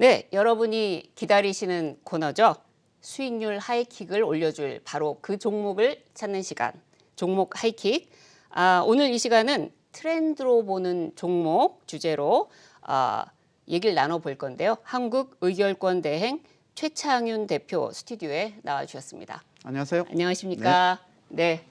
네, 여러분이 기다리시는 코너죠. 수익률 하이킥을 올려줄 바로 그 종목을 찾는 시간, 종목 하이킥. 오늘 이 시간은 트렌드로 보는 종목 주제로 얘기를 나눠볼 건데요. 한국의결권대행 최창윤 대표 스튜디오에 나와주셨습니다. 안녕하세요. 안녕하십니까. 네.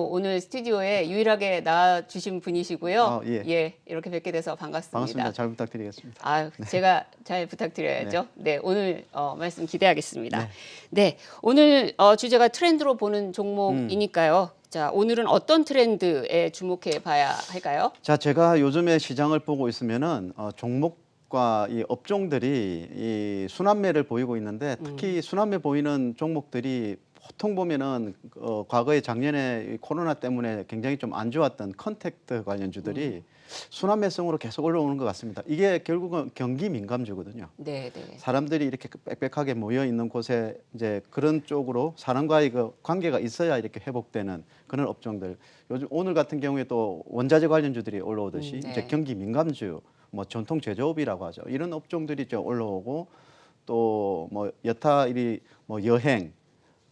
오늘 스튜디오에 유일하게 나와주신 분이시고요. 예. 이렇게 뵙게 돼서 반갑습니다. 반갑습니다. 잘 부탁드리겠습니다. 제가 잘 부탁드려야죠. 네, 오늘 말씀 기대하겠습니다. 네, 오늘 주제가 트렌드로 보는 종목이니까요. 자, 오늘은 어떤 트렌드에 주목해 봐야 할까요? 자, 제가 요즘에 시장을 보고 있으면은 종목과 이 업종들이 이 순환매를 보이고 있는데 특히 순환매 보이는 종목들이 보통 보면은 과거에 작년에 이 코로나 때문에 굉장히 좀 안 좋았던 컨택트 관련주들이 순환매성으로 계속 올라오는 것 같습니다. 이게 결국은 경기 민감주거든요. 네. 사람들이 이렇게 빽빽하게 모여 있는 곳에 이제 그런 쪽으로 사람과의 그 관계가 있어야 이렇게 회복되는 그런 업종들. 요즘 오늘 같은 경우에 또 원자재 관련주들이 올라오듯이 이제 경기 민감주, 뭐 전통 제조업이라고 하죠. 이런 업종들이 좀 올라오고 또 뭐 여타 뭐 여행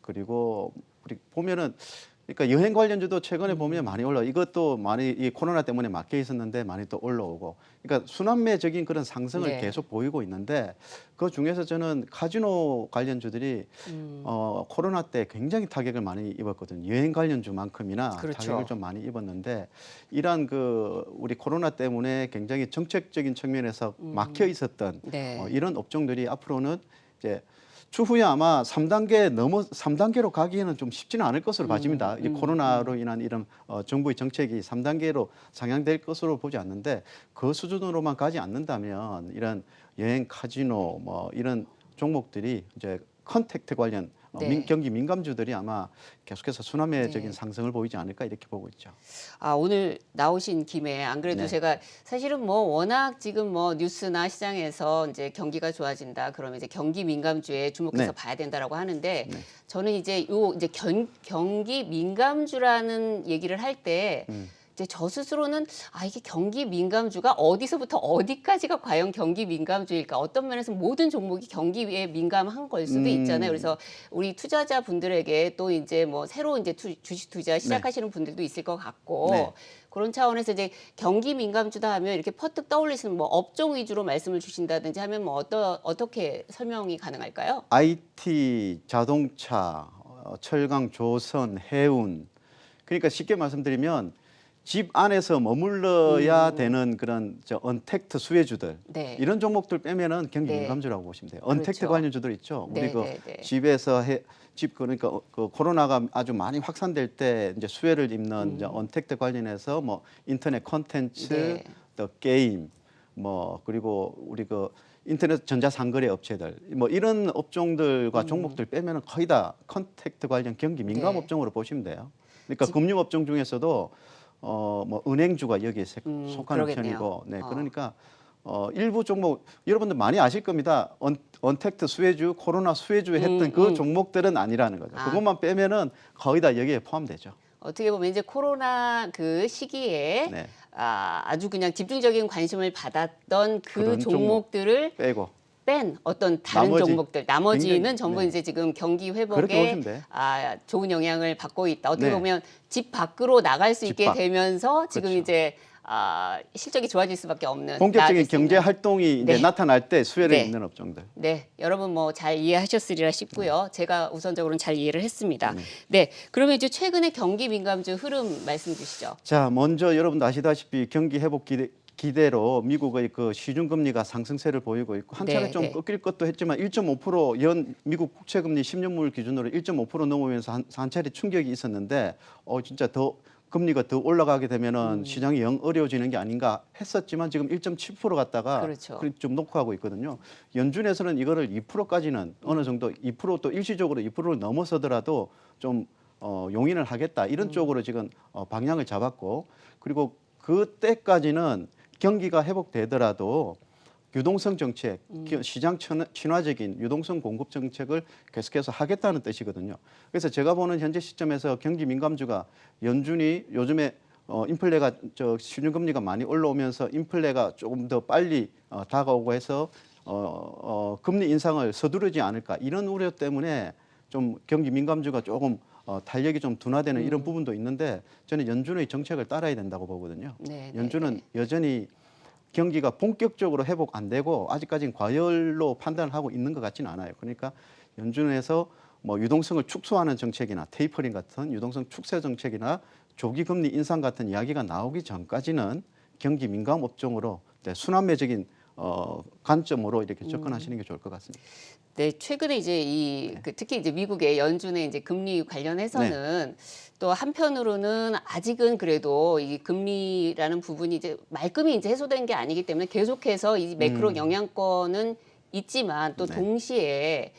그리고 우리 보면은 그러니까 여행 관련주도 최근에 보면 많이 올라. 이것도 많이 이 코로나 때문에 막혀 있었는데 많이 또 올라오고. 그러니까 순환매적인 그런 상승을 계속 보이고 있는데 그 중에서 저는 카지노 관련주들이 코로나 때 굉장히 타격을 많이 입었거든요. 여행 관련주만큼이나 타격을 좀 많이 입었는데 이러한 그 우리 코로나 때문에 굉장히 정책적인 측면에서 막혀 있었던 이런 업종들이 앞으로는 이제 추후에 아마 3단계로 가기에는 좀 쉽지는 않을 것으로 봐집니다. 이 코로나로 인한 이런 정부의 정책이 3단계로 상향될 것으로 보지 않는데 그 수준으로만 가지 않는다면 이런 여행, 카지노 뭐 이런 종목들이 이제 컨택트 관련 경기 민감주들이 아마 계속해서 순환매적인 상승을 보이지 않을까 이렇게 보고 있죠. 오늘 나오신 김에 안 그래도 제가 사실은 뭐 워낙 지금 뭐 뉴스나 시장에서 이제 경기가 좋아진다 그러면 이제 경기 민감주에 주목해서 봐야 된다라고 하는데 저는 이제 경기 민감주라는 얘기를 할 때 이제 저 스스로는 이게 경기 민감주가 어디서부터 어디까지가 과연 경기 민감주일까? 어떤 면에서 모든 종목이 경기에 민감한 걸 수도 있잖아요. 그래서 우리 투자자 분들에게 또 이제 뭐 새로 이제 주식 투자 시작하시는 분들도 있을 것 같고 그런 차원에서 이제 경기 민감주다 하면 이렇게 퍼뜩 떠올리시는 뭐 업종 위주로 말씀을 주신다든지 하면 뭐 어떻게 설명이 가능할까요? IT, 자동차, 철강, 조선, 해운. 그러니까 쉽게 말씀드리면 집 안에서 머물러야 되는 그런 언택트 수혜주들 이런 종목들 빼면은 경기 민감주라고 보시면 돼요. 언택트 관련주들 있죠. 우리 집에서 그러니까 그 코로나가 아주 많이 확산될 때 이제 수혜를 입는 이제 언택트 관련해서 뭐 인터넷 콘텐츠, 또 게임, 뭐 그리고 우리 인터넷 전자상거래 업체들 뭐 이런 업종들과 종목들 빼면은 거의 다 컨택트 관련 경기 민감 업종으로 보시면 돼요. 그러니까 금융업종 중에서도 뭐 은행주가 여기에 속하는 편이고, 그러니까 일부 종목 여러분들 많이 아실 겁니다. 언택트 수혜주, 코로나 수혜주 했던 그 종목들은 아니라는 거죠. 그것만 빼면은 거의 다 여기에 포함되죠. 어떻게 보면 이제 코로나 그 시기에 아주 그냥 집중적인 관심을 받았던 그 종목들을 뺀 어떤 다른 종목들 나머지는 전부 이제 지금 경기 회복에 좋은 영향을 받고 있다. 어떻게 보면 집 밖으로 나갈 수 있게 되면서 지금 이제 실적이 좋아질 수밖에 없는 본격적인 경제 활동이 이제 나타날 때 수혜를 입는 업종들. 여러분 뭐 잘 이해하셨으리라 싶고요. 제가 우선적으로는 잘 이해를 했습니다. 그러면 이제 최근에 경기 민감주 흐름 말씀 주시죠. 자, 먼저 여러분도 아시다시피 경기 회복 기대로 미국의 그 시중금리가 상승세를 보이고 있고 한 차례 좀 꺾일 것도 했지만 1.5% 연 미국 국채금리 10년물 기준으로 1.5% 넘으면서 한 차례 충격이 있었는데 진짜 더 금리가 더 올라가게 되면은 시장이 영 어려워지는 게 아닌가 했었지만 지금 1.7% 갔다가 좀 녹화하고 있거든요. 연준에서는 이거를 2%까지는 어느 정도 2%또 일시적으로 2%를 넘어서더라도 좀 용인을 하겠다 이런 쪽으로 지금 방향을 잡았고 그리고 그때까지는 경기가 회복되더라도 유동성 정책, 시장 친화적인 유동성 공급 정책을 계속해서 하겠다는 뜻이거든요. 그래서 제가 보는 현재 시점에서 경기 민감주가 연준이 요즘에 인플레가 시중금리가 많이 올라오면서 인플레가 조금 더 빨리 다가오고 해서 금리 인상을 서두르지 않을까 이런 우려 때문에 좀 경기 민감주가 조금 탄력이 좀 둔화되는 이런 부분도 있는데 저는 연준의 정책을 따라야 된다고 보거든요. 네, 연준은 여전히 경기가 본격적으로 회복 안 되고 아직까지는 과열로 판단을 하고 있는 것 같지는 않아요. 그러니까 연준에서 뭐 유동성을 축소하는 정책이나 테이퍼링 같은 유동성 축소 정책이나 조기 금리 인상 같은 이야기가 나오기 전까지는 경기 민감 업종으로 순환매적인 관점으로 이렇게 접근하시는 게 좋을 것 같습니다. 네, 최근에 이제 특히 이제 미국의 연준의 이제 금리 관련해서는 또 한편으로는 아직은 그래도 이 금리라는 부분이 이제 말끔히 이제 해소된 게 아니기 때문에 계속해서 이 매크로 영향권은 있지만 또 동시에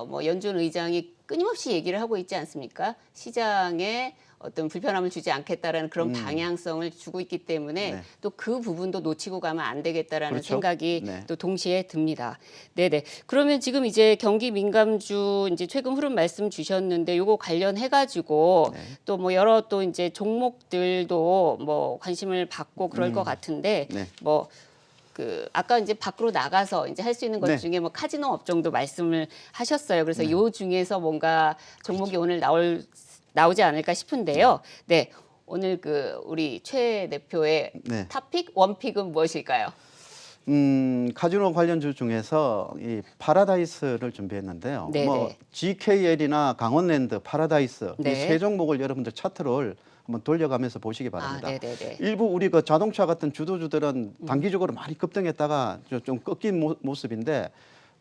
뭐 연준 의장이 끊임없이 얘기를 하고 있지 않습니까? 시장에 어떤 불편함을 주지 않겠다라는 그런 방향성을 주고 있기 때문에 또 그 부분도 놓치고 가면 안 되겠다라는 그렇죠? 생각이 또 동시에 듭니다. 네네. 그러면 지금 이제 경기 민감주 이제 최근 흐름 말씀 주셨는데 요거 관련해 가지고 또 뭐 여러 또 이제 종목들도 뭐 관심을 받고 그럴 것 같은데 뭐 아까 이제 밖으로 나가서 이제 할 수 있는 것 중에 뭐 카지노 업종도 말씀을 하셨어요. 그래서 요 중에서 뭔가 종목이 오늘 나오지 않을까 싶은데요. 네. 오늘 우리 최 대표의 탑픽, 원픽은 무엇일까요? 카지노 관련주 중에서 이 파라다이스를 준비했는데요. 네네. 뭐 GKL이나 강원랜드, 파라다이스 이 세 종목을 여러분들 차트를 한번 돌려가면서 보시기 바랍니다. 네네네. 일부 우리 자동차 같은 주도주들은 단기적으로 많이 급등했다가 좀 꺾인 모습인데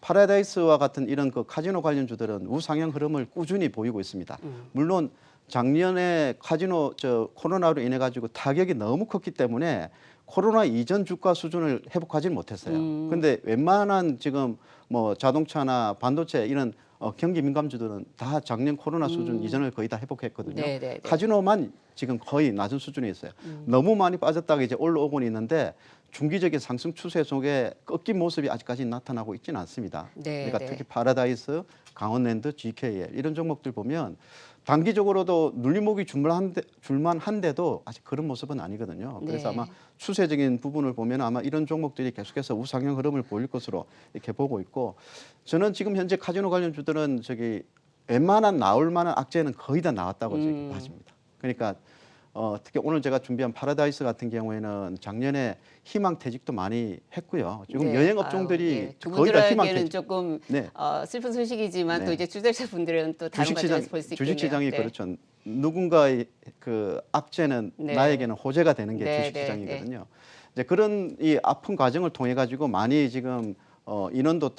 파라다이스와 같은 이런 카지노 관련주들은 우상향 흐름을 꾸준히 보이고 있습니다. 물론 작년에 카지노 코로나로 인해 가지고 타격이 너무 컸기 때문에 코로나 이전 주가 수준을 회복하지는 못했어요. 근데 웬만한 지금 뭐 자동차나 반도체 이런 경기 민감주들은 다 작년 코로나 수준 이전을 거의 다 회복했거든요. 네네네. 카지노만 지금 거의 낮은 수준에 있어요. 너무 많이 빠졌다가 이제 올라오고는 있는데 중기적인 상승 추세 속에 꺾인 모습이 아직까지 나타나고 있지는 않습니다. 그러니까 특히 파라다이스, 강원랜드, GKL 이런 종목들 보면 단기적으로도 눌림목이 줄만한데도 아직 그런 모습은 아니거든요. 그래서 아마 추세적인 부분을 보면 아마 이런 종목들이 계속해서 우상향 흐름을 보일 것으로 이렇게 보고 있고 저는 지금 현재 카지노 관련주들은 웬만한 나올 만한 악재는 거의 다 나왔다고 봐집니다. 그러니까 특히 오늘 제가 준비한 파라다이스 같은 경우에는 작년에 희망퇴직도 많이 했고요. 지금 여행 업종들이 거의 다 그분들에게는 조금 슬픈 소식이지만 또 이제 투자자분들은 또 다른 관점에서 볼 수 있겠네요. 주식시장이 그렇죠. 누군가의 악재는 나에게는 호재가 되는 게 주식시장이거든요. 이제 그런 이 아픈 과정을 통해 가지고 많이 지금 인원도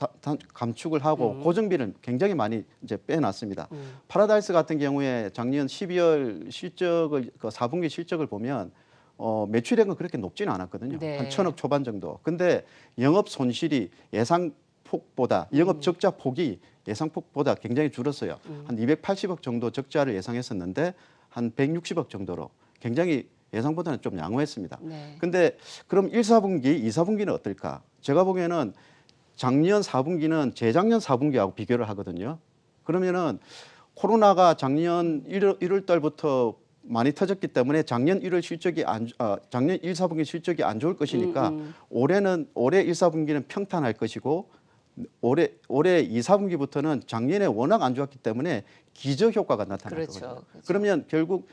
감축을 하고 고정비를 굉장히 많이 이제 빼놨습니다. 파라다이스 같은 경우에 작년 12월 실적을 4분기 실적을 보면 매출액은 그렇게 높지는 않았거든요. 한 1,000억 초반 정도. 근데 영업 손실이 영업 적자 폭이 예상폭보다 굉장히 줄었어요. 한 280억 정도 적자를 예상했었는데 한 160억 정도로 굉장히 예상보다는 좀 양호했습니다. 근데 그럼 1, 4분기, 2, 4분기는 어떨까? 제가 보기에는 작년 4분기는 재작년 4분기하고 비교를 하거든요. 그러면은 코로나가 작년 1월 달부터 많이 터졌기 때문에 작년 1월 실적이 작년 1, 4분기 실적이 안 좋을 것이니까 올해 1, 4분기는 평탄할 것이고 올해 2, 4분기부터는 작년에 워낙 안 좋았기 때문에 기저 효과가 나타날 거거든요. 그러면 결국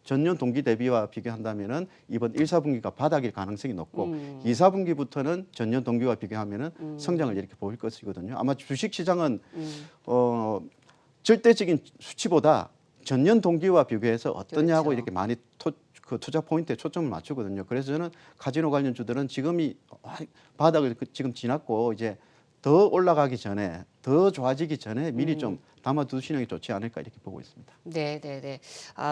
전년 동기 대비와 비교한다면은 이번 1, 4분기가 바닥일 가능성이 높고 2, 4분기부터는 전년 동기와 비교하면은 성장을 이렇게 보일 것이거든요. 아마 주식 시장은 절대적인 수치보다 전년 동기와 비교해서 어떠냐고 이렇게 많이 투자 포인트에 초점을 맞추거든요. 그래서 저는 카지노 관련주들은 지금이 바닥을 지금 지났고 이제 더 올라가기 전에 더 좋아지기 전에 미리 좀 담아두시는 게 좋지 않을까 이렇게 보고 있습니다. 네네네.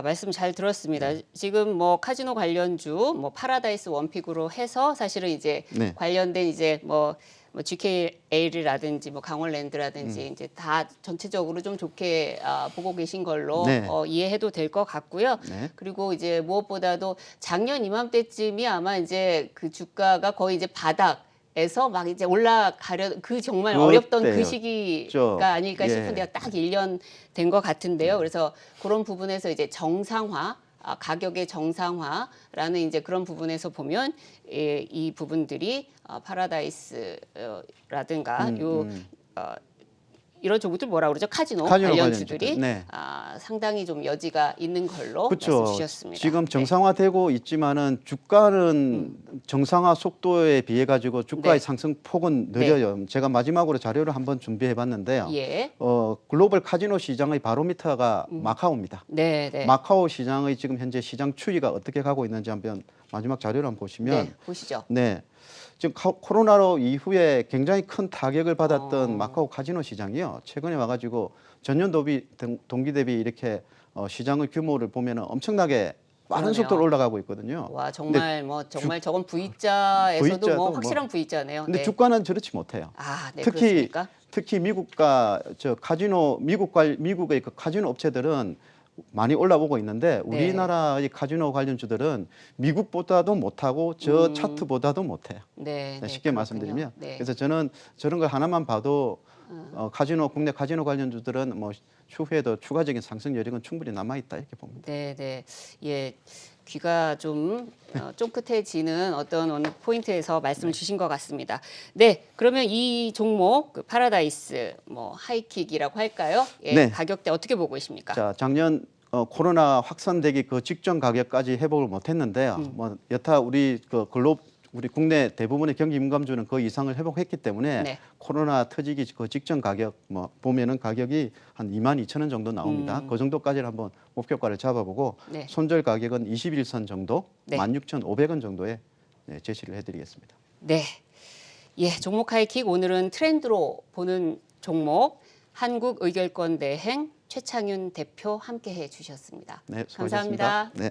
말씀 잘 들었습니다. 지금 뭐 카지노 관련주, 뭐 파라다이스 원픽으로 해서 사실은 이제 관련된 이제 뭐 GKL이라든지 뭐 강원랜드라든지 이제 다 전체적으로 좀 좋게 보고 계신 걸로 이해해도 될 것 같고요. 그리고 이제 무엇보다도 작년 이맘때쯤이 아마 이제 그 주가가 거의 이제 바닥에서 막 이제 올라가려 정말 어렵던 그 시기가 아닐까 싶은데요. 딱 1년 된 것 같은데요. 그래서 그런 부분에서 이제 정상화 가격의 정상화라는 이제 그런 부분에서 보면 이 부분들이 파라다이스라든가 이런 종목들 뭐라 그러죠? 카지노 관련주들이 네. 상당히 좀 여지가 있는 걸로 그렇죠. 말씀 주셨습니다. 지금 정상화되고 있지만은 주가는 정상화 속도에 비해 가지고 주가의 네. 상승폭은 느려요. 제가 마지막으로 자료를 한번 준비해 봤는데요. 예. 글로벌 카지노 시장의 바로미터가 마카오입니다. 네, 네. 마카오 시장의 지금 현재 시장 추이가 어떻게 가고 있는지 한번 마지막 자료를 한번 보시면 네, 보시죠. 네. 지금 코로나로 이후에 굉장히 큰 타격을 받았던 마카오 카지노 시장이요. 최근에 와가지고 전년 동기 대비 이렇게 시장의 규모를 보면 엄청나게 빠른 그러네요. 속도로 올라가고 있거든요. 와, 정말 정말 저건 V자에서도 V자도 뭐 뭐. 확실한 V자네요. 근데 네. 주가는 저렇지 못해요. 네, 특히 그렇습니까? 특히 미국과 저 카지노 미국의 그 카지노 업체들은 많이 올라오고 있는데 우리나라의 카지노 관련주들은 미국보다도 못하고 저 차트보다도 못해요. 네, 네, 쉽게 그렇군요. 말씀드리면 네. 그래서 저는 저런 걸 하나만 봐도 국내 카지노 관련주들은 뭐 추후에도 추가적인 상승 여력은 충분히 남아 있다 이렇게 봅니다. 네, 네. 예. 귀가 좀 쫑긋해지는 어떤 오늘 포인트에서 말씀을 주신 것 같습니다. 네, 그러면 이 종목 그 파라다이스 뭐 하이킥이라고 할까요? 예, 네. 가격대 어떻게 보고 계십니까? 자, 작년 코로나 확산되기 그 직전 가격까지 회복을 못했는데요. 뭐 여타 우리 우리 국내 대부분의 경기 민감주는 그 이상을 회복했기 때문에 네. 코로나 터지기 그 직전 가격 뭐 보면은 가격이 한 22,000원 정도 나옵니다. 그 정도까지를 한번 목표가를 잡아보고 네. 손절 가격은 21선 정도, 네. 16,500원 정도에 제시를 해드리겠습니다. 네. 예, 종목 하이킥 오늘은 트렌드로 보는 종목 한국의결권 대행 최창윤 대표 함께해 주셨습니다. 네, 감사합니다. 수고하셨습니다. 네.